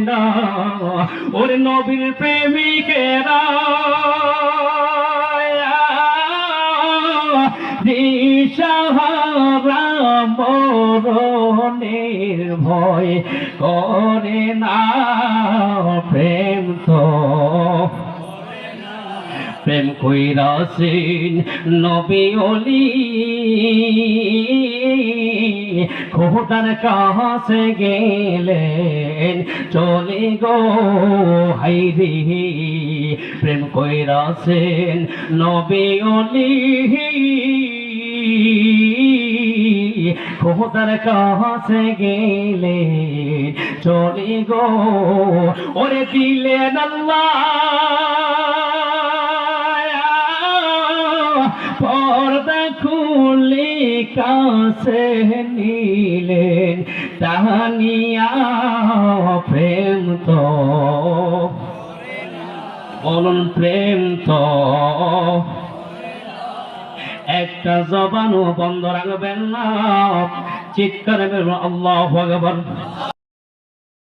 না ওরে নবীর প্রেমিকেরা দিশাহারা মরণের ভয় করে না প্রেম তো প্রেম কইরাছেন নবী ওলি খোদার কাছে গেলেন চলে গো হাইরে প্রেম কইরাছেন নবী ওলি খোদার কাছে গেলেন চলে গো ওরে দিলেন আল্লাহ পর্দা খুলে কাছে নিলেন টানিয়া প্রেম তো বলুন প্রেম তো একটা জবানও বন্ধ রাখবেন না চিৎকার করবেন আল্লাহু আকবার